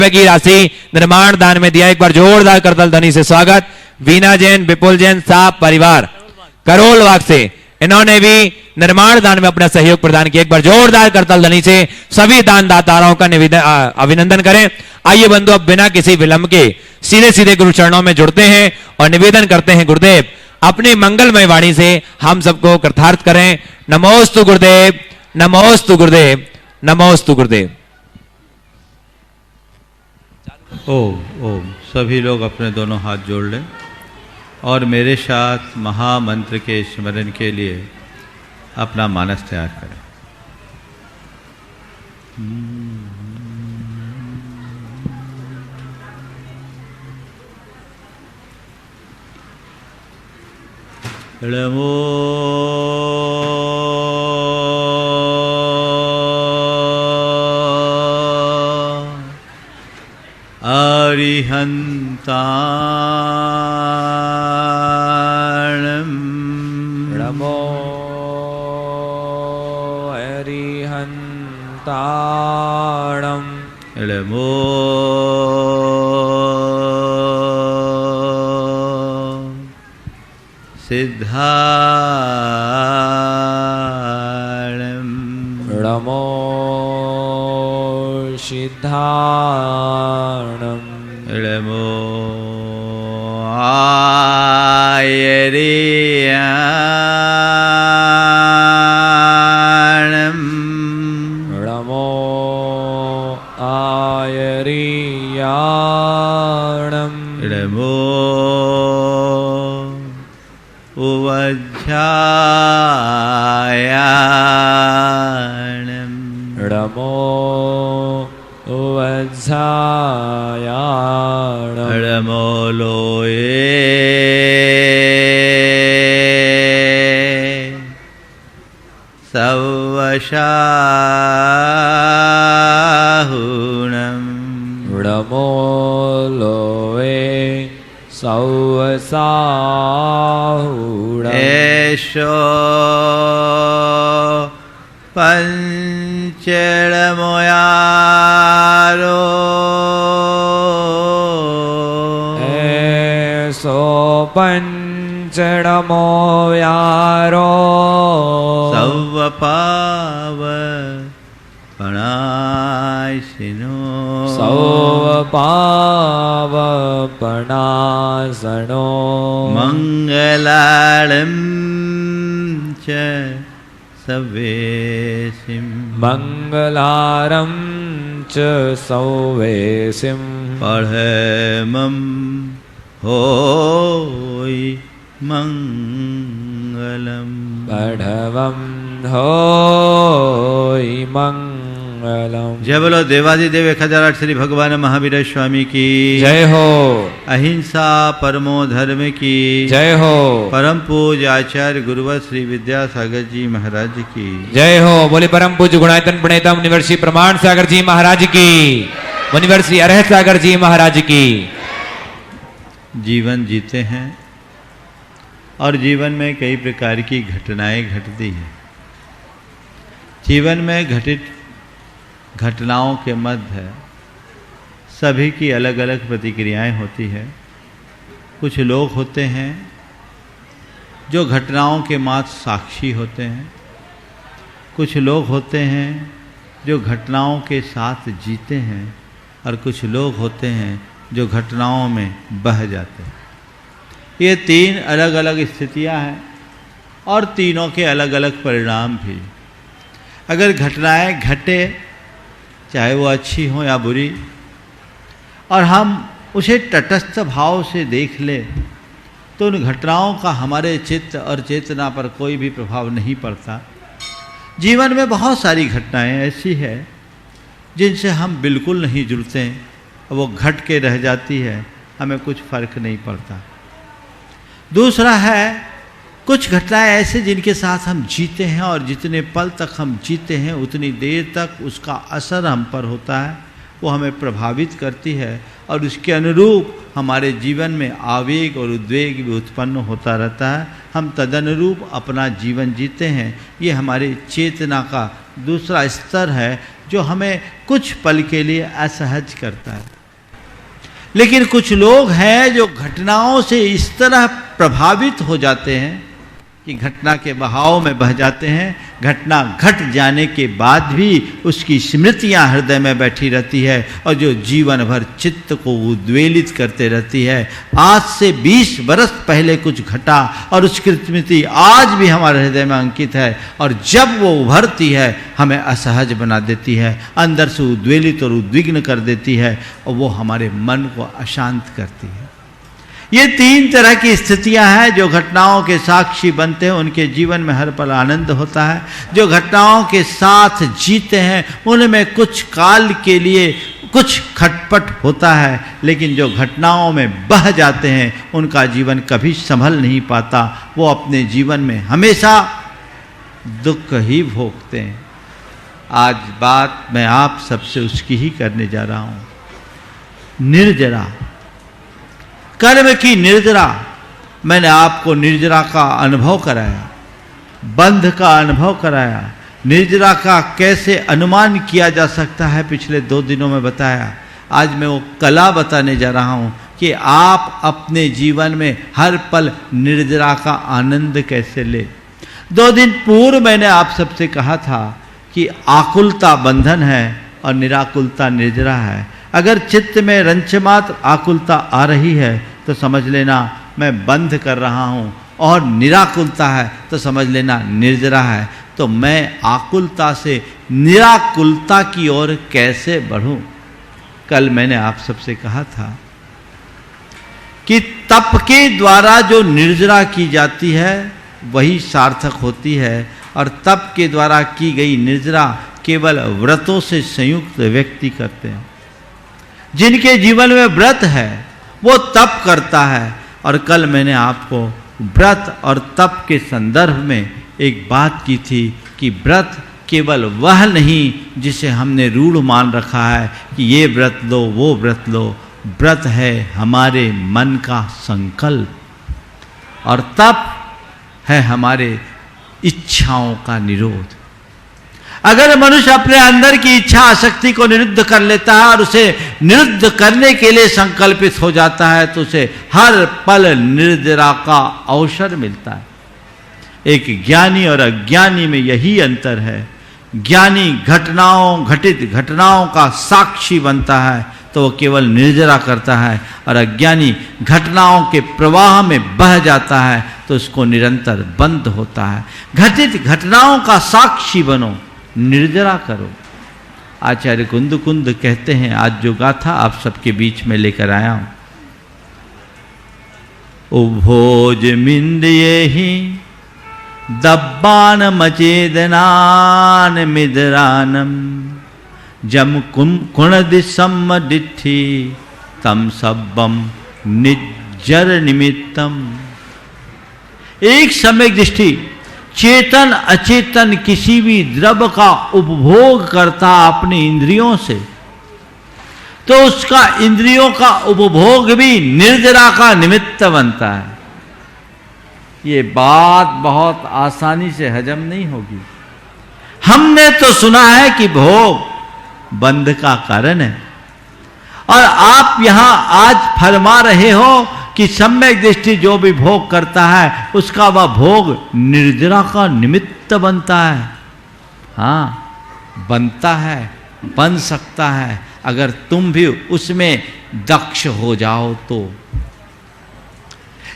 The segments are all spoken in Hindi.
रुपए की राशि निर्माण दान में दिया। एक बार जोरदार करतल ध्वनि से स्वागत। वीना जैन, विपुल जैन, साहब परिवार करोल बाग से, इन्होंने भी निर्माण दान में अपना सहयोग प्रदान किया। एक बार जोरदार करतल ध्वनि से सभी दानदाताओं का अभिनंदन करें। आइए बंधु, अब बिना किसी विलंब के सीधे सीधे गुरु चरणों में जुड़ते हैं और निवेदन करते हैं गुरुदेव अपनी मंगलमय वाणी से हम सबको कृतार्थ करें। नमोस्तु गुरुदेव, नमोस्तु गुरुदेव, नमोस्तु गुरुदेव। ओम ओम। सभी लोग अपने दोनों हाथ जोड़ लें और मेरे साथ महामंत्र के स्मरण के लिए अपना मानस तैयार करें। नमो अरिहन्ताणं, नमो अरिहन्ताणं, नमो सिद्धाणं, नमो सिद्धाणं, नमो आयर्याणं, नमो आयर्याणं, नमो उवज्झायाणं, नमो उवज्झायाणं, नमो लोये सवशाहुणं, नमो लोये सवसाहुणं, एषो पंचड़मोयारो, एषो पंचड़मो यारो, सवपावपणाशिनो, सवपावपणासनो, मंगलालं च सवेसिं, मंगलारं च सौवेसिं, पढ़मं होय मंगलम्, पढ़वं होय मंगलम्। जय बोलो देवादिदेव 1008 श्री भगवान महावीर स्वामी की जय हो। अहिंसा परमो धर्म की जय हो। परम पूज्य आचार्य गुरुवर श्री विद्यासागर जी महाराज की जय हो। बोले परम पूज्य गुणायतन प्रणेता मुनिवर श्री प्रमाण सागर जी महाराज की, मुनिवर श्री अरहत सागर जी महाराज की। जीवन जीते हैं और जीवन में कई प्रकार की घटनाएं घटती हैं। जीवन में घटित घटनाओं के मध्य सभी की अलग अलग प्रतिक्रियाएं होती है। कुछ लोग होते हैं जो घटनाओं के मात्र साक्षी होते हैं, कुछ लोग होते हैं जो घटनाओं के साथ जीते हैं, और कुछ लोग होते हैं जो घटनाओं में बह जाते हैं। ये तीन अलग अलग स्थितियां हैं और तीनों के अलग अलग परिणाम भी। अगर घटनाएं घटे, चाहे वो अच्छी हो या बुरी, और हम उसे तटस्थ भाव से देख ले, तो उन घटनाओं का हमारे चित्त और चेतना पर कोई भी प्रभाव नहीं पड़ता। जीवन में बहुत सारी घटनाएं ऐसी है जिनसे हम बिल्कुल नहीं जुड़ते, वो घट के रह जाती है, हमें कुछ फर्क नहीं पड़ता। दूसरा है कुछ घटनाएं ऐसे जिनके साथ हम जीते हैं, और जितने पल तक हम जीते हैं उतनी देर तक उसका असर हम पर होता है, वो हमें प्रभावित करती है, और उसके अनुरूप हमारे जीवन में आवेग और उद्वेग भी उत्पन्न होता रहता है। हम तदनुरूप अपना जीवन जीते हैं। ये हमारे चेतना का दूसरा स्तर है जो हमें कुछ पल के लिए असहज करता है। लेकिन कुछ लोग हैं जो घटनाओं से इस तरह प्रभावित हो जाते हैं कि घटना के बहाव में बह जाते हैं। घटना घट जाने के बाद भी उसकी स्मृतियां हृदय में बैठी रहती है और जो जीवन भर चित्त को उद्वेलित करते रहती है। आज से 20 वर्ष पहले कुछ घटा और उसकी स्मृति आज भी हमारे हृदय में अंकित है, और जब वो उभरती है हमें असहज बना देती है, अंदर से उद्वेलित और उद्विग्न कर देती है, और वो हमारे मन को अशांत करती है। ये 3 तरह की स्थितियां हैं। जो घटनाओं के साक्षी बनते हैं उनके जीवन में हर पल आनंद होता है। जो घटनाओं के साथ जीते हैं उनमें कुछ काल के लिए कुछ खटपट होता है, लेकिन जो घटनाओं में बह जाते हैं उनका जीवन कभी संभल नहीं पाता। वो अपने जीवन में हमेशा दुख ही भोगते हैं। आज बात मैं आप सबसे उसकी ही करने जा रहा हूं। निर्जरा, कर्म की निर्जरा। मैंने आपको निर्जरा का अनुभव कराया, बंध का अनुभव कराया। निर्जरा का कैसे अनुमान किया जा सकता है पिछले 2 दिनों में बताया। आज मैं वो कला बताने जा रहा हूं कि आप अपने जीवन में हर पल निर्जरा का आनंद कैसे ले। 2 दिन पूर्व मैंने आप सबसे कहा था कि आकुलता बंधन है और निराकुलता निर्जरा है। अगर चित्त में रंचमात्र आकुलता आ रही है तो समझ लेना मैं बंध कर रहा हूं, और निराकुलता है तो समझ लेना निर्जरा है। तो मैं आकुलता से निराकुलता की ओर कैसे बढ़ूं? कल मैंने आप सबसे कहा था कि तप के द्वारा जो निर्जरा की जाती है वही सार्थक होती है, और तप के द्वारा की गई निर्जरा केवल व्रतों से संयुक्त व्यक्ति करते हैं। जिनके जीवन में व्रत है वो तप करता है। और कल मैंने आपको व्रत और तप के संदर्भ में एक बात की थी कि व्रत केवल वह नहीं जिसे हमने रूढ़ मान रखा है कि ये व्रत लो वो व्रत लो। व्रत है हमारे मन का संकल्प, और तप है हमारे इच्छाओं का निरोध। अगर मनुष्य अपने अंदर की इच्छा आसक्ति को निरुद्ध कर लेता है और उसे निरुद्ध करने के लिए संकल्पित हो जाता है तो उसे हर पल निर्जरा का अवसर मिलता है। एक ज्ञानी और अज्ञानी में यही अंतर है। ज्ञानी घटित घटनाओं का साक्षी बनता है तो वो केवल निर्जरा करता है, और अज्ञानी घटनाओं के प्रवाह में बह जाता है तो उसको निरंतर बंद होता है। घटित घटनाओं का साक्षी बनो, निर्जरा करो। आचार्य कुंद कहते हैं, आज जो गाथा आप सबके बीच में लेकर आया हूं, उभोज मिंदये ही दब्बान मचेदनान मिदरानम जम कुणदिसम डिठी तम सब्बम निज्जर निमित्तम। एक सम्यक दृष्टि चेतन अचेतन किसी भी द्रव्य का उपभोग करता अपनी इंद्रियों से, तो उसका इंद्रियों का उपभोग भी निर्जरा का निमित्त बनता है। ये बात बहुत आसानी से हजम नहीं होगी। हमने तो सुना है कि भोग बंध का कारण है, और आप यहां आज फरमा रहे हो कि सम्यक दृष्टि जो भी भोग करता है उसका वह भोग निर्जरा का निमित्त बनता है। हाँ, बनता है, बन सकता है, अगर तुम भी उसमें दक्ष हो जाओ तो।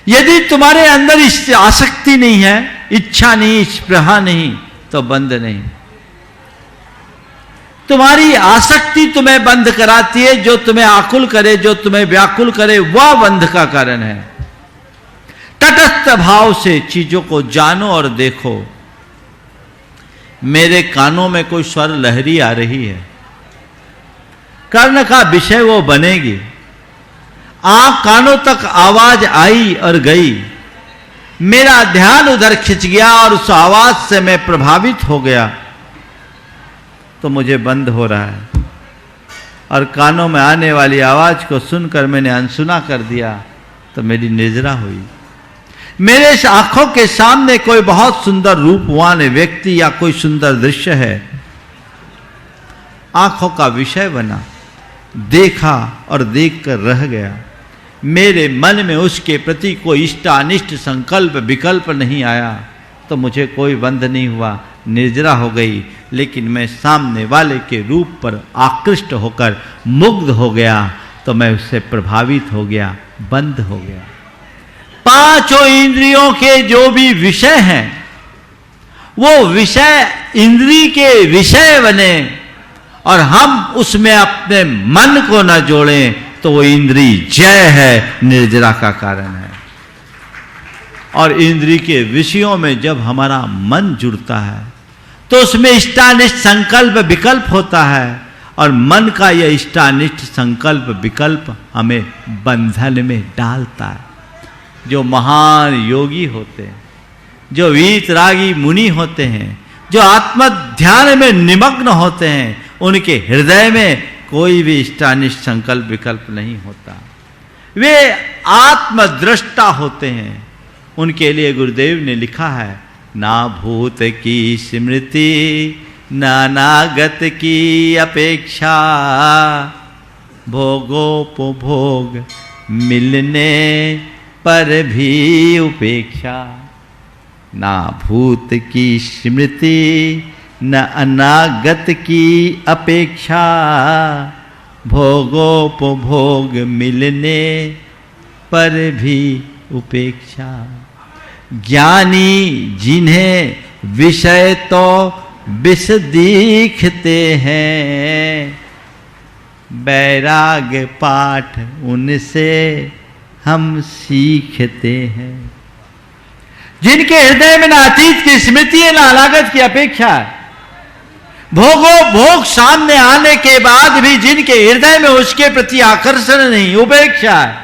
यदि तुम्हारे अंदर इस आसक्ति नहीं है, इच्छा नहीं, स्पृहा नहीं, तो बंध नहीं। तुम्हारी आसक्ति तुम्हें बंध कराती है। जो तुम्हें आकुल करे, जो तुम्हें व्याकुल करे, वह बंध का कारण है। तटस्थ भाव से चीजों को जानो और देखो। मेरे कानों में कोई स्वर लहरी आ रही है, कर्ण का विषय वो बनेगी। कानों तक आवाज आई और गई, मेरा ध्यान उधर खिंच गया और उस आवाज से मैं प्रभावित हो गया, तो मुझे बंद हो रहा है। और कानों में आने वाली आवाज को सुनकर मैंने अनसुना कर दिया तो मेरी निर्जरा हुई। मेरे आंखों के सामने कोई बहुत सुंदर रूपवान व्यक्ति या कोई सुंदर दृश्य है, आंखों का विषय बना, देखा और देखकर रह गया। मेरे मन में उसके प्रति कोई इष्टानिष्ट संकल्प विकल्प नहीं आया, तो मुझे कोई बंध नहीं हुआ, निर्जरा हो गई। लेकिन मैं सामने वाले के रूप पर आकृष्ट होकर मुग्ध हो गया, तो मैं उससे प्रभावित हो गया, बंध हो गया। पांचों इंद्रियों के जो भी विषय हैं, वो विषय इंद्री के विषय बने और हम उसमें अपने मन को न जोड़ें, तो वो इंद्री जय है, निर्जरा का कारण है। और इंद्री के विषयों में जब हमारा मन जुड़ता है, तो उसमें इष्टानिष्ट संकल्प विकल्प होता है, और मन का यह इष्टानिष्ट संकल्प विकल्प हमें बंधन में डालता है। जो महान योगी होते हैं, जो वीतरागी मुनि होते हैं, जो आत्म ध्यान में निमग्न होते हैं, उनके हृदय में कोई भी इष्टानिष्ट संकल्प विकल्प नहीं होता। वे आत्मदृष्टा होते हैं। उनके लिए गुरुदेव ने लिखा है, ना भूत की स्मृति न अनागत की अपेक्षा, भोगोपभोग मिलने पर भी उपेक्षा। ना भूत की स्मृति न अनागत की अपेक्षा, भोगोपभोग मिलने पर भी उपेक्षा। ज्ञानी जिन्हें विषय तो विष दिखते हैं, वैराग्य पाठ उनसे हम सीखते हैं। जिनके हृदय में ना अतीत की स्मृति है, ना अनागत की अपेक्षा है, भोग सामने आने के बाद भी जिनके हृदय में उसके प्रति आकर्षण नहीं, उपेक्षा है,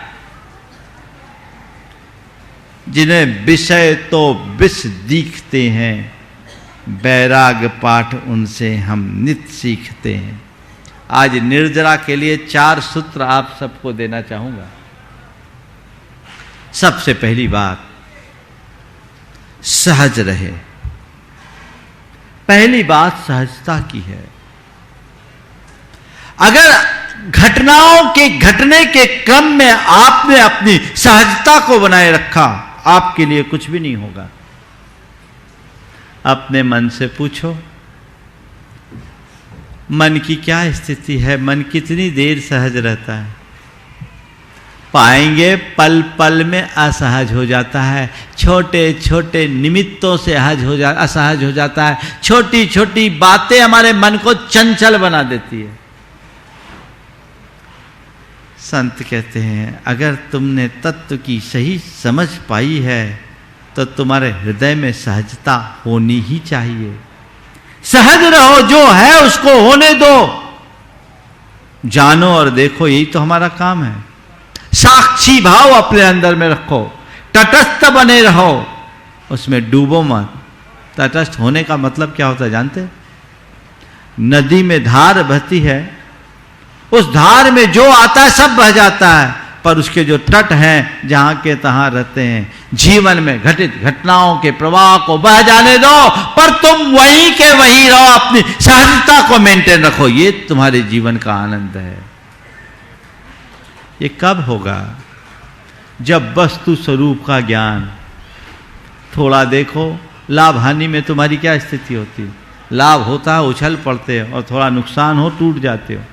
जिन्हें विषय तो विष दिखते हैं, वैराग्य पाठ उनसे हम नित्य सीखते हैं। आज निर्जरा के लिए 4 सूत्र आप सबको देना चाहूंगा। सबसे पहली बात, सहज रहे। पहली बात सहजता की है। अगर घटनाओं के घटने के क्रम में आपने अपनी सहजता को बनाए रखा, आपके लिए कुछ भी नहीं होगा। अपने मन से पूछो, मन की क्या स्थिति है, मन कितनी देर सहज रहता है। पाएंगे पल पल में असहज हो जाता है, छोटे छोटे निमित्तों से असहज हो जाता है, छोटी छोटी बातें हमारे मन को चंचल बना देती है। संत कहते हैं, अगर तुमने तत्व की सही समझ पाई है, तो तुम्हारे हृदय में सहजता होनी ही चाहिए। सहज रहो, जो है उसको होने दो, जानो और देखो, यही तो हमारा काम है। साक्षी भाव अपने अंदर में रखो, तटस्थ बने रहो, उसमें डूबो मत। तटस्थ होने का मतलब क्या होता है जानते? नदी में धार बहती है, उस धार में जो आता है सब बह जाता है, पर उसके जो तट हैं जहां के तहां रहते हैं। जीवन में घटित घटनाओं के प्रवाह को बह जाने दो, पर तुम वहीं के वहीं रहो, अपनी सहजता को मेंटेन रखो। ये तुम्हारे जीवन का आनंद है। ये कब होगा? जब वस्तु स्वरूप का ज्ञान। थोड़ा देखो, लाभ हानि में तुम्हारी क्या स्थिति होती है? लाभ होता है उछल पड़ते हो, और थोड़ा नुकसान हो टूट जाते हो।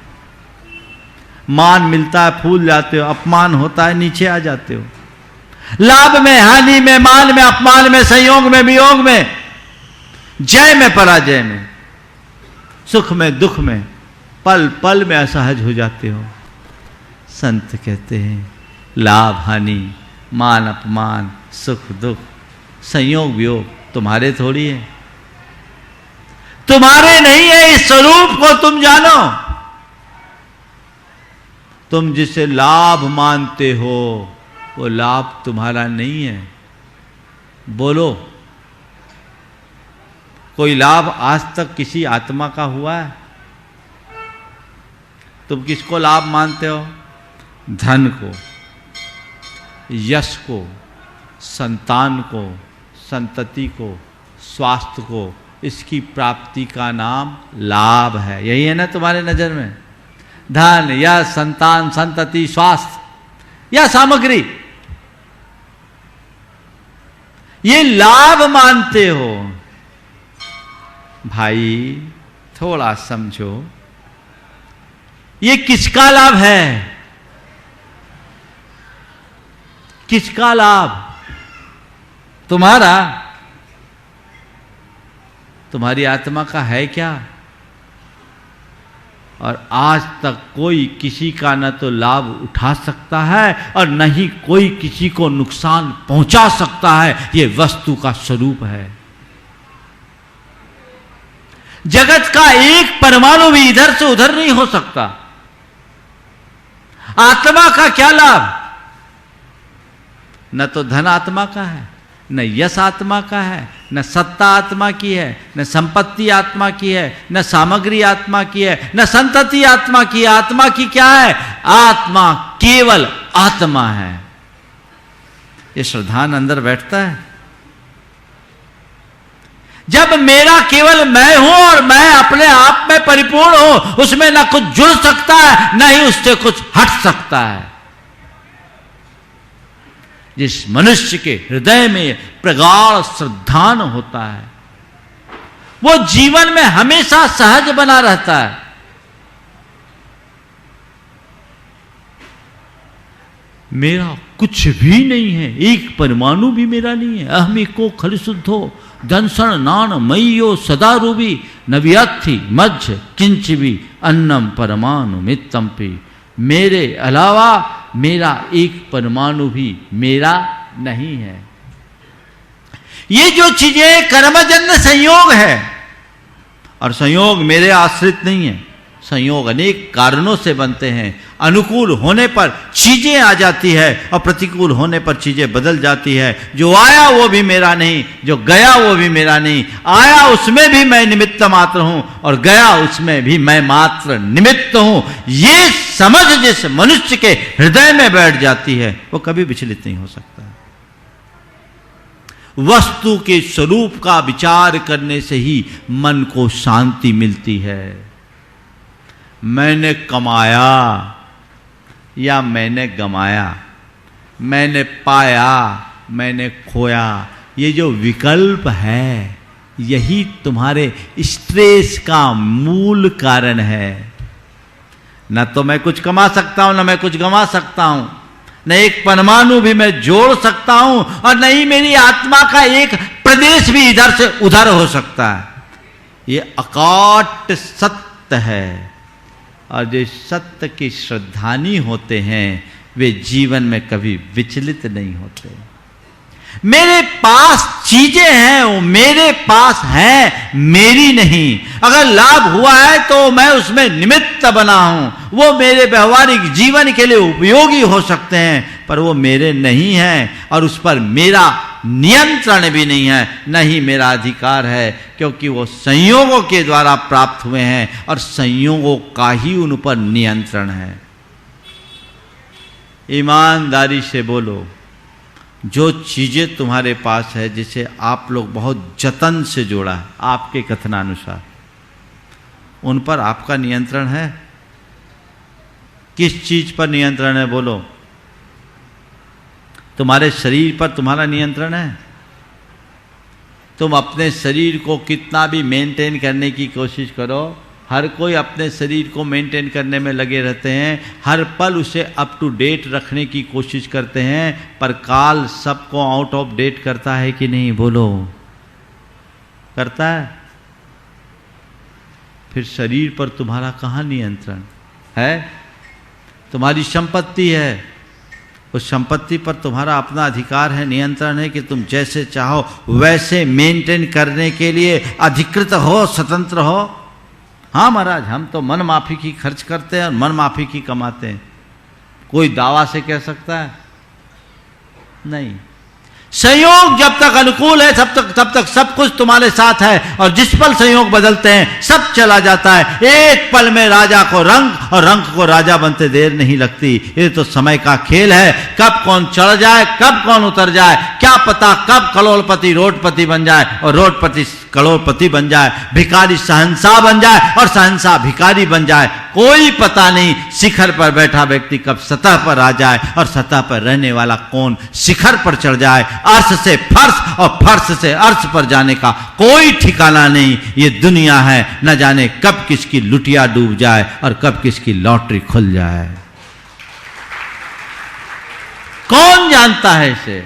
मान मिलता है फूल जाते हो, अपमान होता है नीचे आ जाते हो। लाभ में, हानि में, मान में, अपमान में, संयोग में, वियोग में, जय में, पराजय में, सुख में, दुख में, पल पल में असहज हो जाते हो। संत कहते हैं, लाभ हानि, मान अपमान, सुख दुख, संयोग वियोग तुम्हारे थोड़ी है, तुम्हारे नहीं है। इस स्वरूप को तुम जानो। तुम जिसे लाभ मानते हो, वो लाभ तुम्हारा नहीं है। बोलो, कोई लाभ आज तक किसी आत्मा का हुआ है? तुम किसको लाभ मानते हो? धन को, यश को, संतान को, संतति को, स्वास्थ्य को, इसकी प्राप्ति का नाम लाभ है। यही है ना तुम्हारे नजर में? धन या संतान, संतति, स्वास्थ्य या सामग्री, ये लाभ मानते हो। भाई थोड़ा समझो, ये किसका लाभ है? किसका लाभ? तुम्हारा? तुम्हारी आत्मा का है क्या? और आज तक कोई किसी का न तो लाभ उठा सकता है और न ही कोई किसी को नुकसान पहुंचा सकता है। ये वस्तु का स्वरूप है। जगत का एक परमाणु भी इधर से उधर नहीं हो सकता। आत्मा का क्या लाभ? न तो धन आत्मा का है, न यश आत्मा का है, न सत्ता आत्मा की है, न संपत्ति आत्मा की है, न सामग्री आत्मा की है, न संतति आत्मा की है। आत्मा की क्या है? आत्मा केवल आत्मा है। ये श्रद्धान अंदर बैठता है। जब मेरा केवल मैं हूं और मैं अपने आप में परिपूर्ण हूं, उसमें ना कुछ जुड़ सकता है, ना ही उससे कुछ हट सकता है। जिस मनुष्य के हृदय में प्रगाढ़ श्रद्धान होता है, वो जीवन में हमेशा सहज बना रहता है। मेरा कुछ भी नहीं है, एक परमाणु भी मेरा नहीं है। अहमिको खल शुद्धो दंसन नान मय्यो सदा रूबी नव्याथि मध्य किंच भी अन्नम परमाणु मित्तम्पि। मेरे अलावा मेरा एक परमाणु भी मेरा नहीं है। ये जो चीजें कर्मजन्य संयोग है, और संयोग मेरे आश्रित नहीं है। संयोग अनेक कारणों से बनते हैं। अनुकूल होने पर चीजें आ जाती है और प्रतिकूल होने पर चीजें बदल जाती है। जो आया वो भी मेरा नहीं, जो गया वो भी मेरा नहीं। आया उसमें भी मैं निमित्त मात्र हूं और गया उसमें भी मैं मात्र निमित्त हूं। ये समझ जिस मनुष्य के हृदय में बैठ जाती है, वो कभी विचलित नहीं हो सकता। वस्तु के स्वरूप का विचार करने से ही मन को शांति मिलती है। मैंने कमाया या मैंने गमाया, मैंने पाया, मैंने खोया, ये जो विकल्प है, यही तुम्हारे स्ट्रेस का मूल कारण है। न तो मैं कुछ कमा सकता हूं, न मैं कुछ गमा सकता हूं, न एक परमाणु भी मैं जोड़ सकता हूं, और न ही मेरी आत्मा का एक प्रदेश भी इधर से उधर हो सकता है। ये अकाट सत्य है। और जो सत्य के श्रद्धानी होते हैं, वे जीवन में कभी विचलित नहीं होते। मेरे पास चीजें हैं, वो मेरे पास हैं, मेरी नहीं। अगर लाभ हुआ है तो मैं उसमें निमित्त बना हूं। वो मेरे व्यवहारिक जीवन के लिए उपयोगी हो सकते हैं, पर वो मेरे नहीं हैं और उस पर मेरा नियंत्रण भी नहीं है, न ही मेरा अधिकार है, क्योंकि वो संयोगों के द्वारा प्राप्त हुए हैं और संयोगों का ही उन पर नियंत्रण है। ईमानदारी से बोलो, जो चीजें तुम्हारे पास है, जिसे आप लोग बहुत जतन से जोड़ा है आपके कथनानुसार, उन पर आपका नियंत्रण है? किस चीज पर नियंत्रण है? बोलो। तुम्हारे शरीर पर तुम्हारा नियंत्रण है? तुम अपने शरीर को कितना भी मेंटेन करने की कोशिश करो, हर कोई अपने शरीर को मेंटेन करने में लगे रहते हैं, हर पल उसे अप टू डेट रखने की कोशिश करते हैं, पर काल सबको आउट ऑफ डेट करता है कि नहीं? बोलो, करता है? फिर शरीर पर तुम्हारा कहाँ नियंत्रण है? तुम्हारी संपत्ति है, उस संपत्ति पर तुम्हारा अपना अधिकार है, नियंत्रण है कि तुम जैसे चाहो वैसे मेंटेन करने के लिए अधिकृत हो, स्वतंत्र हो। हाँ महाराज, हम तो मन माफी की खर्च करते हैं और मन माफी की कमाते हैं। कोई दावा से कह सकता है? नहीं। संयोग जब तक अनुकूल है तब तक सब कुछ तुम्हारे साथ है, और जिस पल संयोग बदलते हैं सब चला जाता है। एक पल में राजा को रंक और रंक को राजा बनते देर नहीं लगती। ये तो समय का खेल है, कब कौन चढ़ जाए, कब कौन उतर जाए, क्या पता कब करोड़पति रोडपति बन जाए और रोडपति करोड़पति बन जाए, भिखारी शहंशाह बन जाए और शहंशाह भिखारी बन जाए, कोई पता नहीं। शिखर पर बैठा व्यक्ति कब सतह पर आ जाए और सतह पर रहने वाला कौन शिखर पर चढ़ जाए। अर्श से फर्श और फर्श से अर्श पर जाने का कोई ठिकाना नहीं। ये दुनिया है, न जाने कब किसकी लुटिया डूब जाए और कब किसकी लॉटरी खुल जाए, कौन जानता है इसे।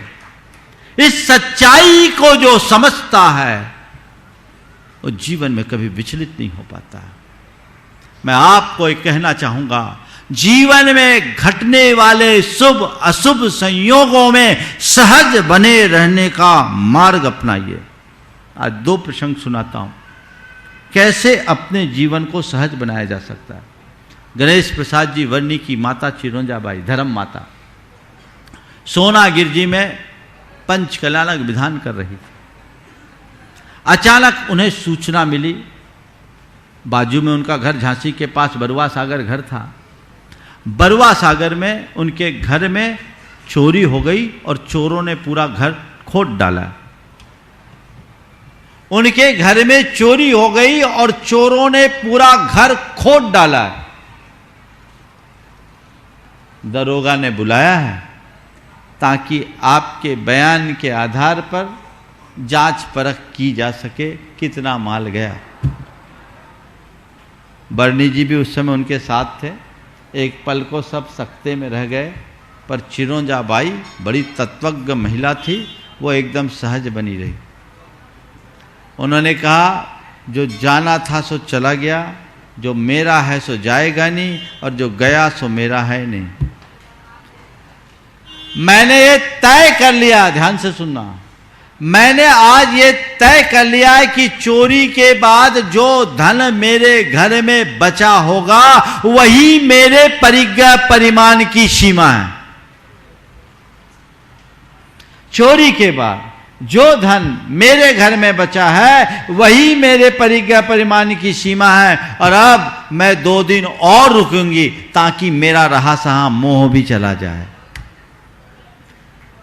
इस सच्चाई को जो समझता है वो जीवन में कभी विचलित नहीं हो पाता। मैं आपको एक कहना चाहूंगा, जीवन में घटने वाले शुभ अशुभ संयोगों में सहज बने रहने का मार्ग अपनाइए। आज 2 प्रसंग सुनाता हूं, कैसे अपने जीवन को सहज बनाया जा सकता है। गणेश प्रसाद जी वर्णी की माता चिरंजाबाई, धर्म माता, सोनागिर जी में पंचकल्याणक विधान कर रही थी। अचानक उन्हें सूचना मिली, बाजू में उनका घर, झांसी के पास बरुआ सागर घर था, बरुआ सागर में उनके घर में चोरी हो गई और चोरों ने पूरा घर खोद डाला। उनके घर में चोरी हो गई और चोरों ने पूरा घर खोद डाला। दरोगा ने बुलाया है ताकि आपके बयान के आधार पर जांच परख की जा सके कितना माल गया। बर्नी जी भी उस समय उनके साथ थे। एक पल को सब सकते में रह गए, पर चिरंजाबाई बड़ी तत्वज्ञ महिला थी, वो एकदम सहज बनी रही। उन्होंने कहा, जो जाना था सो चला गया, जो मेरा है सो जाएगा नहीं, और जो गया सो मेरा है नहीं। मैंने ये तय कर लिया, ध्यान से सुनना, मैंने आज ये तय कर लिया है कि चोरी के बाद जो धन मेरे घर में बचा होगा वही मेरे परिज्ञा परिमाण की सीमा है। चोरी के बाद जो धन मेरे घर में बचा है वही मेरे परिज्ञा परिमाण की सीमा है। और अब मैं 2 दिन और रुकूंगी ताकि मेरा रहा सहा मोह भी चला जाए।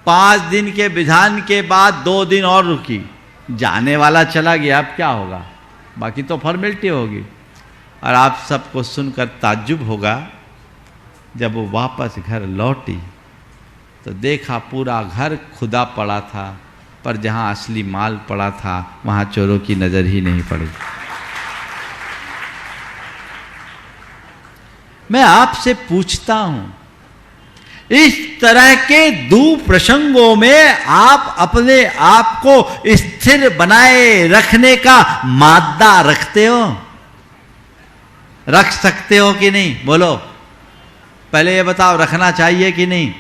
5 दिन के विधान के बाद 2 दिन और रुकी, जाने वाला चला गया, अब क्या होगा, बाकी तो फॉर्मेलिटी होगी। और आप सबको सुनकर ताज्जुब होगा, जब वो वापस घर लौटी तो देखा पूरा घर खुदा पड़ा था, पर जहां असली माल पड़ा था वहां चोरों की नजर ही नहीं पड़ी। मैं आपसे पूछता हूं, इस तरह के दुप्रसंगों में आप अपने आप को स्थिर बनाए रखने का मादा रखते हो? रख सकते हो कि नहीं? बोलो, पहले ये बताओ, रखना चाहिए कि नहीं?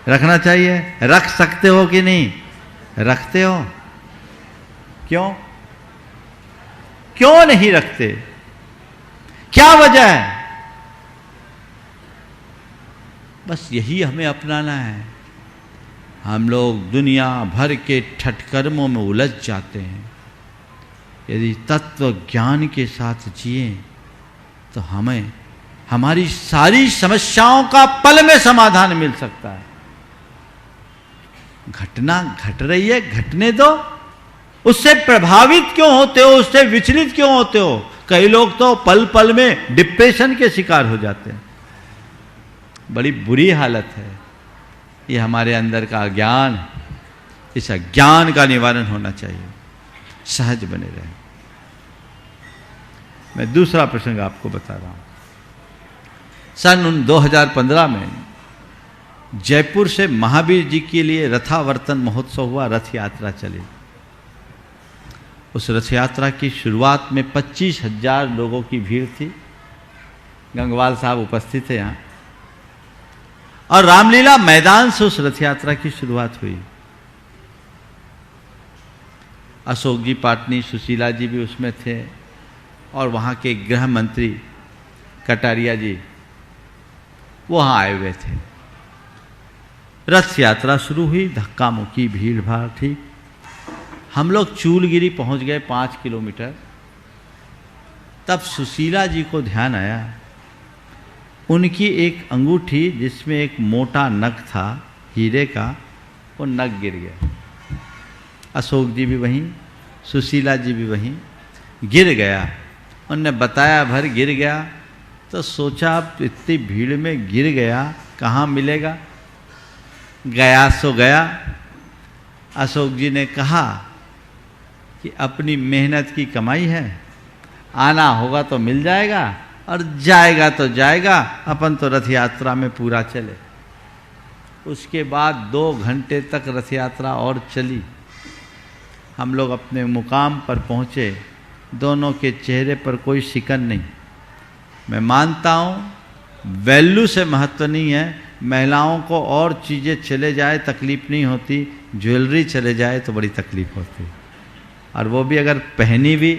रखना चाहिए। रख सकते हो कि नहीं? रखते हो। क्यों? क्यों नहीं रखते? क्या वजह है? बस यही हमें अपनाना है। हम लोग दुनिया भर के ठटकर्मों में उलझ जाते हैं। यदि तत्व ज्ञान के साथ जिए तो हमें हमारी सारी समस्याओं का पल में समाधान मिल सकता है। घटना घट रही है, घटने दो। उससे प्रभावित क्यों होते हो? उससे विचलित क्यों होते हो? कई लोग तो पल पल में डिप्रेशन के शिकार हो जाते हैं। बड़ी बुरी हालत है। ये हमारे अंदर का अज्ञान है। इस अज्ञान का निवारण होना चाहिए। सहज बने रहें। मैं दूसरा प्रसंग आपको बता रहा हूं। सन 2015 में जयपुर से महावीर जी के लिए रथावर्तन महोत्सव हुआ, रथ यात्रा चली। उस रथ यात्रा की शुरुआत में 25,000 लोगों की भीड़ थी। गंगवाल साहब उपस्थित थे यहाँ। और रामलीला मैदान से उस रथ यात्रा की शुरुआत हुई। अशोक जी पाटनी, सुशीला जी भी उसमें थे, और वहाँ के गृह मंत्री कटारिया जी वहाँ आए हुए थे। रथ यात्रा शुरू हुई, धक्का मुक्की, भीड़ भाड़ थी। हम लोग चूलगिरी पहुँच गए 5 किलोमीटर। तब सुशीला जी को ध्यान आया, उनकी एक अंगूठी जिसमें एक मोटा नग था हीरे का, वो नग गिर गया। अशोक जी भी वहीं, सुशीला जी भी वहीं गिर गया। उनने बताया भर गिर गया, तो सोचा अब इतनी भीड़ में गिर गया, कहाँ मिलेगा। गया सो गया। अशोक जी ने कहा कि अपनी मेहनत की कमाई है, आना होगा तो मिल जाएगा और जाएगा तो जाएगा, अपन तो रथ यात्रा में पूरा चले। उसके बाद 2 घंटे तक रथ यात्रा और चली। हम लोग अपने मुकाम पर पहुँचे, दोनों के चेहरे पर कोई शिकन नहीं। मैं मानता हूँ वैल्यू से महत्व नहीं है, महिलाओं को और चीज़ें चले जाए तकलीफ़ नहीं होती, ज्वेलरी चले जाए तो बड़ी तकलीफ़ होती, और वो भी अगर पहनी भी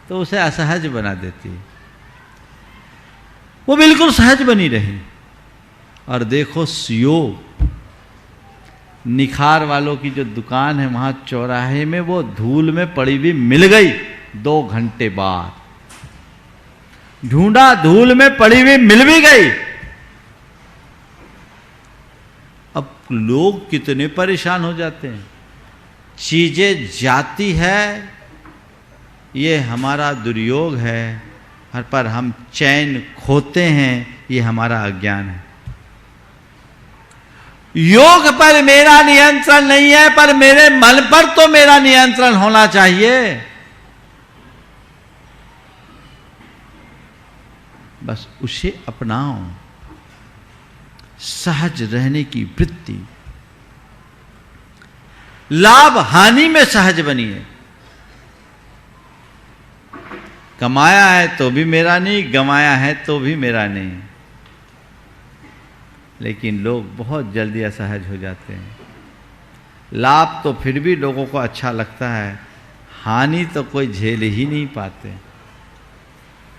तो उसे असहज बना देती। वो बिल्कुल सहज बनी रही। और देखो योग निखार वालों की जो दुकान है वहाँ चौराहे में, वो धूल में पड़ी हुई मिल गई 2 घंटे बाद। ढूंढा, धूल में पड़ी हुई मिल भी गई। अब लोग कितने परेशान हो जाते हैं। चीजें जाती है, ये हमारा दुर्योग है, पर हम चैन खोते हैं, ये हमारा अज्ञान है। योग पर मेरा नियंत्रण नहीं है, पर मेरे मन पर तो मेरा नियंत्रण होना चाहिए। बस उसे अपनाओ, सहज रहने की वृत्ति। लाभ हानि में सहज बनिए। कमाया है तो भी मेरा नहीं, गंवाया है तो भी मेरा नहीं। लेकिन लोग बहुत जल्दी असहज हो जाते हैं। लाभ तो फिर भी लोगों को अच्छा लगता है, हानि तो कोई झेल ही नहीं पाते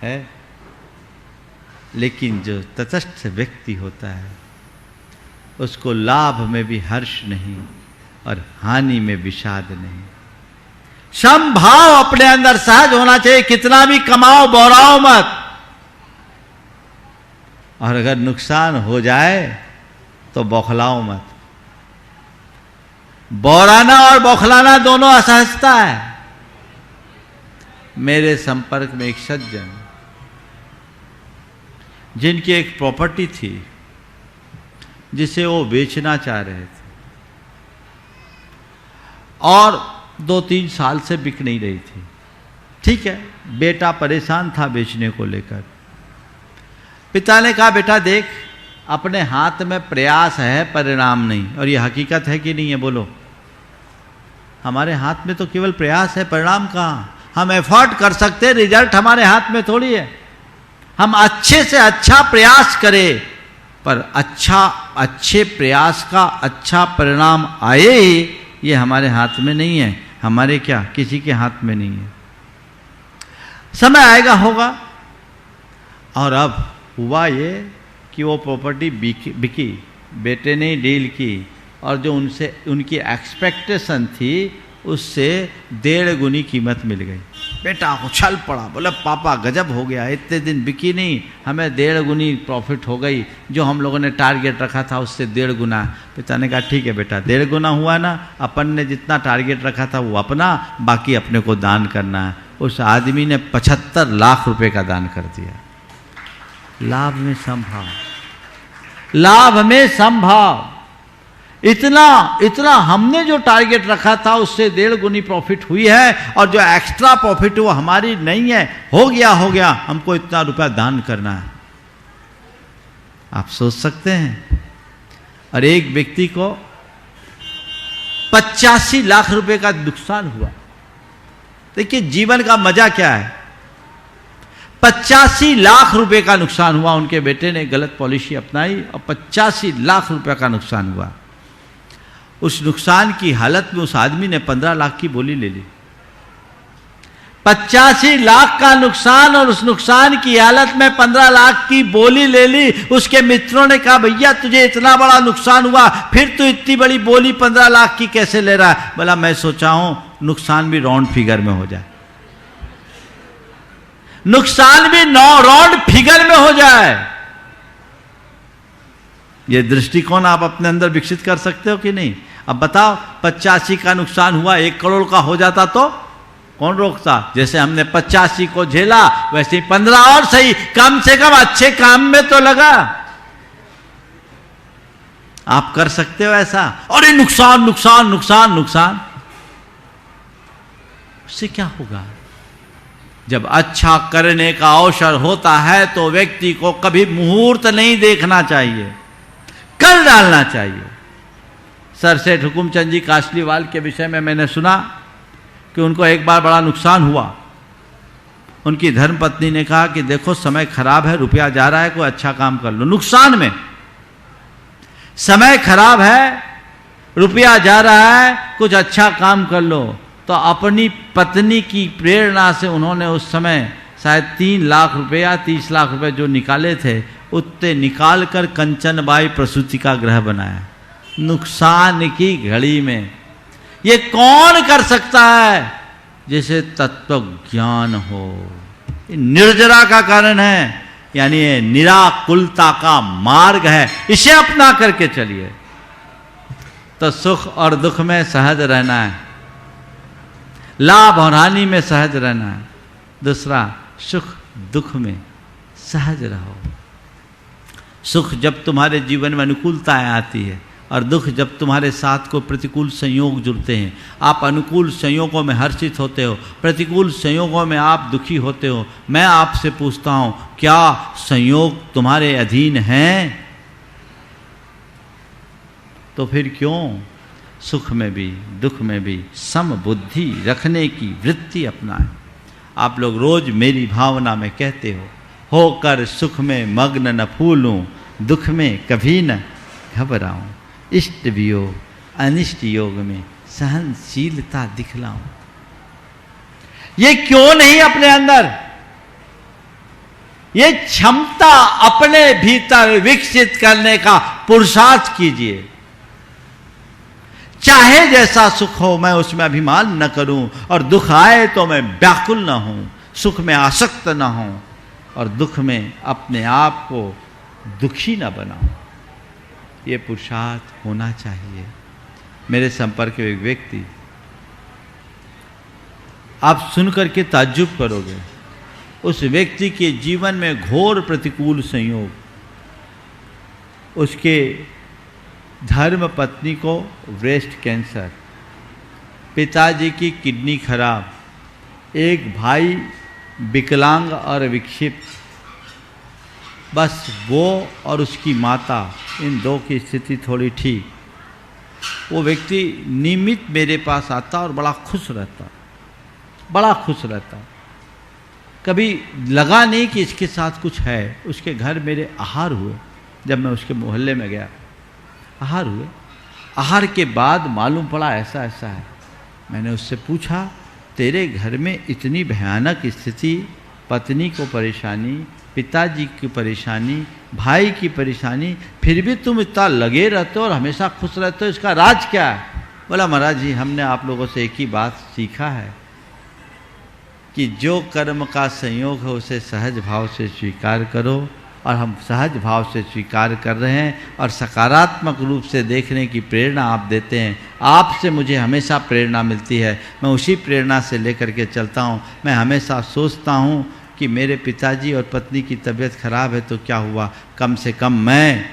है। लेकिन जो तटस्थ व्यक्ति होता है उसको लाभ में भी हर्ष नहीं और हानि में विषाद नहीं। समभाव अपने अंदर सहज होना चाहिए। कितना भी कमाओ, बौराओ मत। और अगर नुकसान हो जाए तो बौखलाओ मत। बौराना और बौखलाना दोनों असहजता है। मेरे संपर्क में एक सज्जन, जिनकी एक प्रॉपर्टी थी जिसे वो बेचना चाह रहे थे, और 2-3 साल से बिक नहीं रही थी। ठीक है, बेटा परेशान था बेचने को लेकर। पिता ने कहा, बेटा देख, अपने हाथ में प्रयास है, परिणाम नहीं। और ये हकीकत है कि नहीं है, बोलो। हमारे हाथ में तो केवल प्रयास है, परिणाम कहाँ। हम एफर्ट कर सकते हैं, रिजल्ट हमारे हाथ में थोड़ी है। हम अच्छे से अच्छा प्रयास करें, पर अच्छे प्रयास का अच्छा परिणाम आए, ये हमारे हाथ में नहीं है। हमारे क्या, किसी के हाथ में नहीं है। समय आएगा, होगा। और अब हुआ ये कि वो प्रॉपर्टी बिकी, बेटे ने डील की, और जो उनसे उनकी एक्सपेक्टेशन थी उससे 1.5 गुनी कीमत मिल गई। बेटा उछल पड़ा, बोले पापा गजब हो गया, इतने दिन बिकी नहीं, हमें 1.5 गुनी प्रॉफिट हो गई। जो हम लोगों ने टारगेट रखा था उससे 1.5 गुना। पिता ने कहा, ठीक है बेटा, 1.5 गुना हुआ ना, अपन ने जितना टारगेट रखा था वो अपना, बाकी अपने को दान करना है। उस आदमी ने 75 लाख रुपए का दान कर दिया। लाभ में संभाव, लाभ में संभाव। इतना हमने जो टारगेट रखा था उससे 1.5 गुनी प्रॉफिट हुई है, और जो एक्स्ट्रा प्रॉफिट वो हमारी नहीं है। हो गया, हमको इतना रुपया दान करना है। आप सोच सकते हैं। और एक व्यक्ति को 85 लाख रुपए का नुकसान हुआ। देखिए जीवन का मजा क्या है। 85 लाख रुपए का नुकसान हुआ। उनके बेटे ने गलत पॉलिसी अपनाई और 85 लाख रुपए का नुकसान हुआ। उस नुकसान की हालत में उस आदमी ने 15 लाख की बोली ले ली। 85 लाख का नुकसान, और उस नुकसान की हालत में 15 लाख की बोली ले ली। उसके मित्रों ने कहा, भैया तुझे इतना बड़ा नुकसान हुआ, फिर तू इतनी बड़ी बोली 15 लाख की कैसे ले रहा है। बोला, मैं सोचा हूं नुकसान भी राउंड फिगर में हो जाए, नुकसान भी राउंड फिगर में हो जाए। यह दृष्टिकोण आप अपने अंदर विकसित कर सकते हो कि नहीं। अब बताओ, 85 का नुकसान हुआ, 1 करोड़ का हो जाता तो कौन रोकता? जैसे हमने 85 को झेला वैसे ही 15 और सही, कम से कम अच्छे काम में तो लगा। आप कर सकते हो ऐसा? और ये नुकसान नुकसान नुकसान नुकसान, उससे क्या होगा? जब अच्छा करने का अवसर होता है तो व्यक्ति को कभी मुहूर्त नहीं देखना चाहिए, कर डालना चाहिए। सर सेठ हुकुमचंद जी कासलीवाल के विषय में मैंने सुना कि उनको एक बार बड़ा नुकसान हुआ। उनकी धर्मपत्नी ने कहा कि देखो समय खराब है, रुपया जा रहा है, कोई अच्छा काम कर लो। नुकसान में, समय खराब है, रुपया जा रहा है, कुछ अच्छा काम कर लो। तो अपनी पत्नी की प्रेरणा से उन्होंने उस समय शायद 3 लाख रुपए या 30 लाख रुपए जो निकाले थे, उतने निकाल कर कंचनबाई प्रसूति का गृह बनाया। नुकसान की घड़ी में ये कौन कर सकता है? जिसे तत्व ज्ञान हो। निर्जरा का कारण है, यानी ये निराकुलता का मार्ग है, इसे अपना करके चलिए तो सुख और दुख में सहज रहना है, लाभ और हानि में सहज रहना है। दूसरा, सुख दुख में सहज रहो। सुख जब तुम्हारे जीवन में अनुकूलताएं आती है और दुख जब तुम्हारे साथ को प्रतिकूल संयोग जुड़ते हैं। आप अनुकूल संयोगों में हर्षित होते हो, प्रतिकूल संयोगों में आप दुखी होते हो। मैं आपसे पूछता हूं, क्या संयोग तुम्हारे अधीन हैं? तो फिर क्यों सुख में भी दुख में भी समबुद्धि रखने की वृत्ति अपनाएं। आप लोग रोज मेरी भावना में कहते हो, होकर सुख में मग्न न फूलूं, दुख में कभी न घबराऊं, इष्ट वियोग अनिष्ट योग में सहनशीलता दिखलाऊं। ये क्यों नहीं अपने अंदर ये क्षमता अपने भीतर विकसित करने का पुरुषार्थ कीजिए। चाहे जैसा सुख हो मैं उसमें अभिमान न करूं, और दुख आए तो मैं व्याकुल न हूं, सुख में आसक्त न हूं और दुख में अपने आप को दुखी न बनाऊं। ये पुरुषार्थ होना चाहिए। मेरे संपर्क में एक व्यक्ति, आप सुनकर के ताज्जुब करोगे, उस व्यक्ति के जीवन में घोर प्रतिकूल संयोग, उसके धर्म पत्नी को ब्रेस्ट कैंसर, पिताजी की किडनी खराब, एक भाई विकलांग और विक्षिप्त, बस वो और उसकी माता, इन दो की स्थिति थोड़ी ठीक। वो व्यक्ति नियमित मेरे पास आता और बड़ा खुश रहता, बड़ा खुश रहता। कभी लगा नहीं कि इसके साथ कुछ है। उसके घर मेरे आहार हुए, जब मैं उसके मोहल्ले में गया, आहार हुए। आहार के बाद मालूम पड़ा ऐसा ऐसा है। मैंने उससे पूछा, तेरे घर में इतनी भयानक स्थिति, पत्नी को परेशानी, पिताजी की परेशानी, भाई की परेशानी, फिर भी तुम इतना लगे रहते हो और हमेशा खुश रहते हो, इसका राज क्या है? बोला, महाराज जी हमने आप लोगों से एक ही बात सीखा है कि जो कर्म का संयोग है उसे सहज भाव से स्वीकार करो, और हम सहज भाव से स्वीकार कर रहे हैं और सकारात्मक रूप से देखने की प्रेरणा आप देते हैं। आपसे मुझे हमेशा प्रेरणा मिलती है, मैं उसी प्रेरणा से लेकर के चलता हूँ। मैं हमेशा सोचता हूँ कि मेरे पिताजी और पत्नी की तबीयत खराब है तो क्या हुआ, कम से कम मैं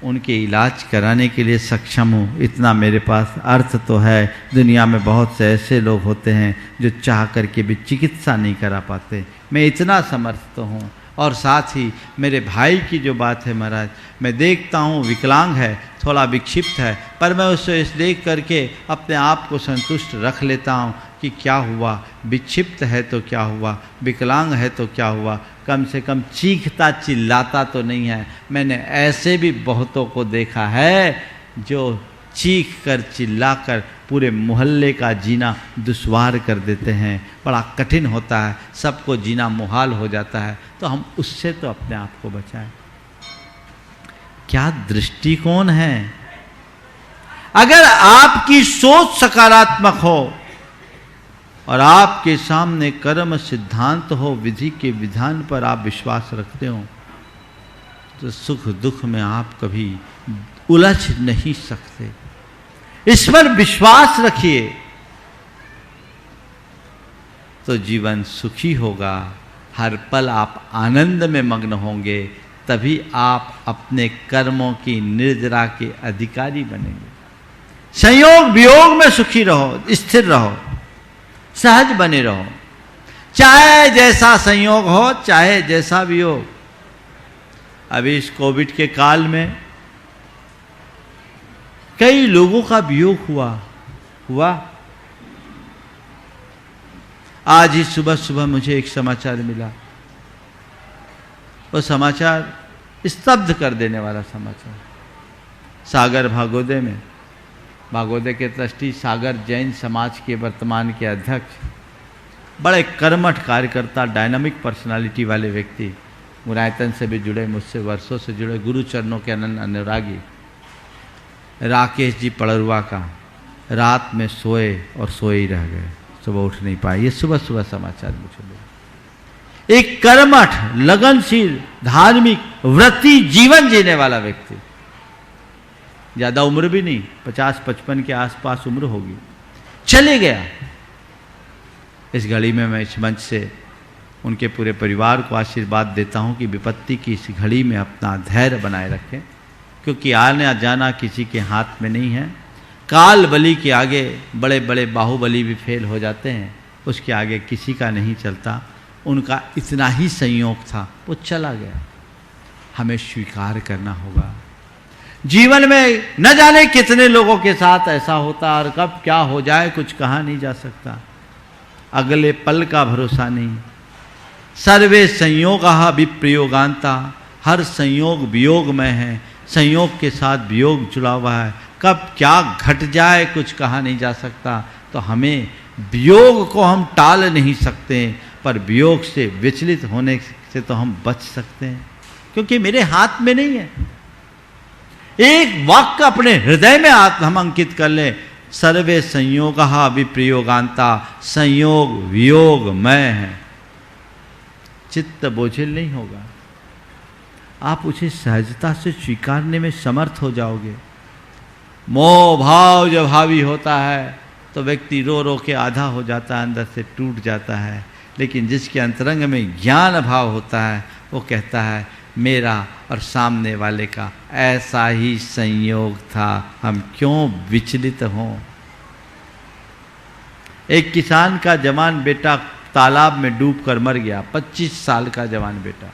उनके इलाज कराने के लिए सक्षम हूँ, इतना मेरे पास अर्थ तो है। दुनिया में बहुत से ऐसे लोग होते हैं जो चाह करके भी चिकित्सा नहीं करा पाते, मैं इतना समर्थ तो हूँ। और साथ ही मेरे भाई की जो बात है महाराज, मैं देखता हूँ विकलांग है, थोड़ा विक्षिप्त है, पर मैं उसे देख करके अपने आप को संतुष्ट रख लेता हूँ कि क्या हुआ, विक्षिप्त है तो क्या हुआ, विकलांग है तो क्या हुआ, कम से कम चीखता चिल्लाता तो नहीं है। मैंने ऐसे भी बहुतों को देखा है जो चीख कर चिल्ला कर पूरे मोहल्ले का जीना दुश्वार कर देते हैं, बड़ा कठिन होता है, सबको जीना मुहाल हो जाता है। तो हम उससे तो अपने आप को बचाएं। क्या दृष्टिकोण है? अगर आपकी सोच सकारात्मक हो और आपके सामने कर्म सिद्धांत हो, विधि के विधान पर आप विश्वास रखते हो, तो सुख दुख में आप कभी उलझ नहीं सकते। इस पर विश्वास रखिए। तो जीवन सुखी होगा, हर पल आप आनंद में मग्न होंगे, तभी आप अपने कर्मों की निर्जरा के अधिकारी बनेंगे। संयोग वियोग में सुखी रहो, स्थिर रहो, सहज बने रहो, चाहे जैसा संयोग हो, चाहे जैसा वियोग। अभी इस कोविड के काल में कई लोगों का वियोग हुआ। आज ही सुबह सुबह मुझे एक समाचार मिला, वो समाचार स्तब्ध कर देने वाला समाचार। सागर भागोदे में, भागोदे के ट्रस्टी सागर जैन समाज के वर्तमान के अध्यक्ष, बड़े कर्मठ कार्यकर्ता, डायनामिक पर्सनालिटी वाले व्यक्ति, मुरायतन से भी जुड़े, मुझसे वर्षों से जुड़े, गुरु चरणों के अनन्य अनुरागी राकेश जी पड़रुआ का रात में सोए और सोए ही रह गए, सुबह उठ नहीं पाए। ये सुबह सुबह समाचार मुझे मिला। एक कर्मठ, लगनशील, धार्मिक, व्रती जीवन जीने वाला व्यक्ति, ज्यादा उम्र भी नहीं, 50-55 के आसपास उम्र होगी, चले गया। इस घड़ी में मैं इस मंच से उनके पूरे परिवार को आशीर्वाद देता हूं कि विपत्ति की इस घड़ी में अपना धैर्य बनाए रखें, क्योंकि आना जाना किसी के हाथ में नहीं है। काल बली के आगे बड़े बड़े बाहुबली भी फेल हो जाते हैं, उसके आगे किसी का नहीं चलता। उनका इतना ही संयोग था, वो चला गया। हमें स्वीकार करना होगा। जीवन में न जाने कितने लोगों के साथ ऐसा होता और कब क्या हो जाए कुछ कहा नहीं जा सकता। अगले पल का भरोसा नहीं। सर्वे संयोगः विप्रयोगान्ता, हर संयोग वियोग में है, संयोग के साथ वियोग जुड़ा हुआ है। कब क्या घट जाए कुछ कहा नहीं जा सकता। तो हमें वियोग को हम टाल नहीं सकते, पर वियोग से विचलित होने से तो हम बच सकते हैं, क्योंकि मेरे हाथ में नहीं है। एक वाक्य अपने हृदय में हम अंकित कर लें, सर्वे संयोगः विप्रयोगान्ता, संयोग वियोग में है। चित्त बोझिल नहीं होगा, आप उसे सहजता से स्वीकारने में समर्थ हो जाओगे। मोह भाव जब हावी होता है तो व्यक्ति रो रो के आधा हो जाता है, अंदर से टूट जाता है। लेकिन जिसके अंतरंग में ज्ञान भाव होता है, वो कहता है मेरा और सामने वाले का ऐसा ही संयोग था, हम क्यों विचलित हों। एक किसान का जवान बेटा तालाब में डूबकर मर गया, 25 साल का जवान बेटा।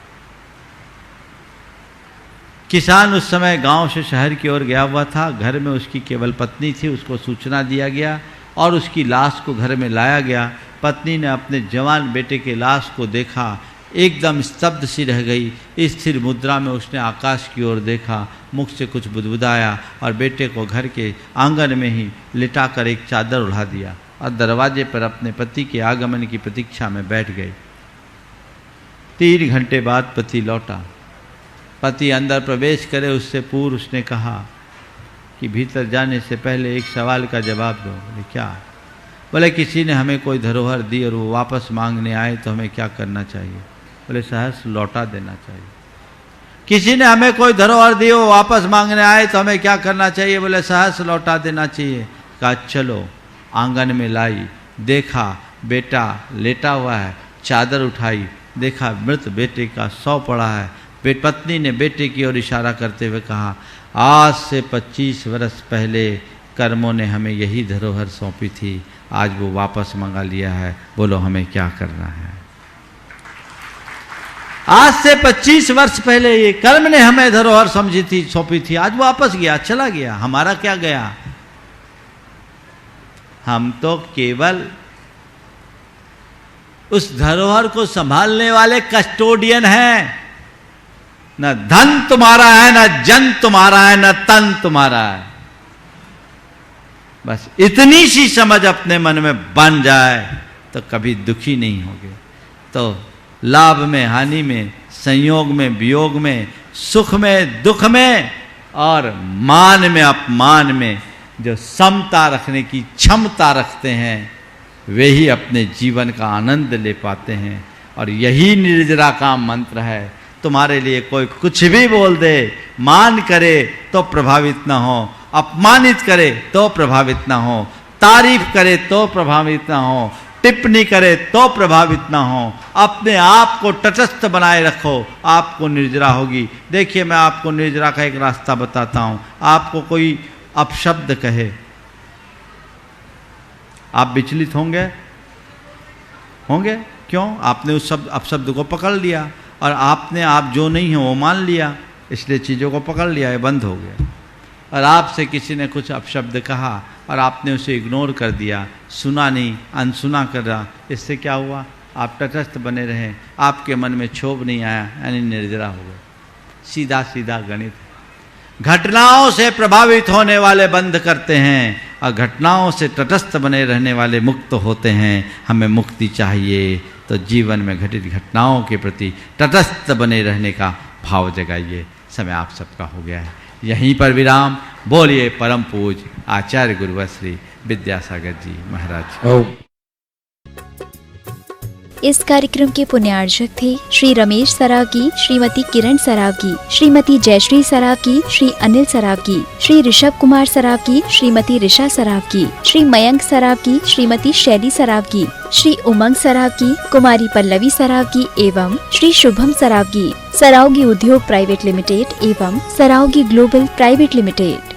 किसान उस समय गांव से शहर की ओर गया हुआ था, घर में उसकी केवल पत्नी थी। उसको सूचना दिया गया और उसकी लाश को घर में लाया गया। पत्नी ने अपने जवान बेटे के लाश को देखा, एकदम स्तब्ध सी रह गई। स्थिर मुद्रा में उसने आकाश की ओर देखा, मुख से कुछ बुदबुदाया और बेटे को घर के आंगन में ही लिटाकर एक चादर उड़ा दिया और दरवाजे पर अपने पति के आगमन की प्रतीक्षा में बैठ गई। 3 घंटे बाद पति लौटा। पति अंदर प्रवेश करे उससे पूर्व उसने कहा कि भीतर जाने से पहले एक सवाल का जवाब दो। बोले क्या? बोले किसी ने हमें कोई धरोहर दी और वो वापस मांगने आए तो हमें क्या करना चाहिए? बोले सहर्ष लौटा देना चाहिए। किसी ने हमें कोई धरोहर दी, वो वापस मांगने आए तो हमें क्या करना चाहिए? बोले सहर्ष लौटा देना चाहिए। कहा चलो। आंगन में लाई, देखा बेटा लेटा हुआ है, चादर उठाई, देखा मृत बेटे का शव पड़ा है। पत्नी ने बेटे की ओर इशारा करते हुए कहा आज से 25 वर्ष पहले कर्मों ने हमें यही धरोहर सौंपी थी, आज वो वापस मंगा लिया है, बोलो हमें क्या करना है। आज से 25 वर्ष पहले ये कर्म ने हमें धरोहर समझी थी, सौंपी थी, आज वापस गया, चला गया, हमारा क्या गया। हम तो केवल उस धरोहर को संभालने वाले कस्टोडियन हैं। न धन तुम्हारा है, न जन तुम्हारा है, न तन तुम्हारा है। बस इतनी सी समझ अपने मन में बन जाए तो कभी दुखी नहीं होगे। तो लाभ में, हानि में, संयोग में, वियोग में, सुख में, दुख में और मान में, अपमान में जो समता रखने की क्षमता रखते हैं वे ही अपने जीवन का आनंद ले पाते हैं। और यही निर्जरा का मंत्र है। तुम्हारे लिए कोई कुछ भी बोल दे, मान करे तो प्रभावित ना हो, अपमानित करे तो प्रभावित ना हो, तारीफ करे तो प्रभावित ना हो, टिप्पणी करे तो प्रभावित ना हो। अपने आप को तटस्थ बनाए रखो, आपको निर्जरा होगी। देखिए, मैं आपको निर्जरा का एक रास्ता बताता हूं। आपको कोई अपशब्द कहे, आप विचलित होंगे? क्यों? आपने उस अपशब्द को पकड़ लिया और आपने आप जो नहीं है वो मान लिया, इसलिए चीज़ों को पकड़ लिया, ये बंद हो गया। और आपसे किसी ने कुछ अपशब्द कहा और आपने उसे इग्नोर कर दिया, सुना नहीं, अनसुना कर रहा, इससे क्या हुआ? आप तटस्थ बने रहे, आपके मन में क्षोभ नहीं आया, यानी निर्जरा हो गए। सीधा सीधा गणित। घटनाओं से प्रभावित होने वाले बंद करते हैं और घटनाओं से तटस्थ बने रहने वाले मुक्त होते हैं। हमें मुक्ति चाहिए तो जीवन में घटित घटनाओं के प्रति तटस्थ बने रहने का भाव जगाइए। समय आप सबका हो गया है, यहीं पर विराम। बोलिए परम पूज्य आचार्य गुरुवर श्री विद्यासागर जी महाराज। इस कार्यक्रम के पुण्यार्चक थे श्री रमेश सरावगी, श्रीमती किरण सरावगी, श्रीमती जयश्री सरावगी, श्री अनिल सरावगी, श्री ऋषभ कुमार सरावगी, श्रीमती ऋषा सरावगी, श्री मयंक सरावगी, श्रीमती शैली सरावगी, श्री उमंग सरावगी, कुमारी पल्लवी सरावगी एवं श्री शुभम सरावगी, सरावगी उद्योग प्राइवेट लिमिटेड एवं सरावगी ग्लोबल प्राइवेट लिमिटेड।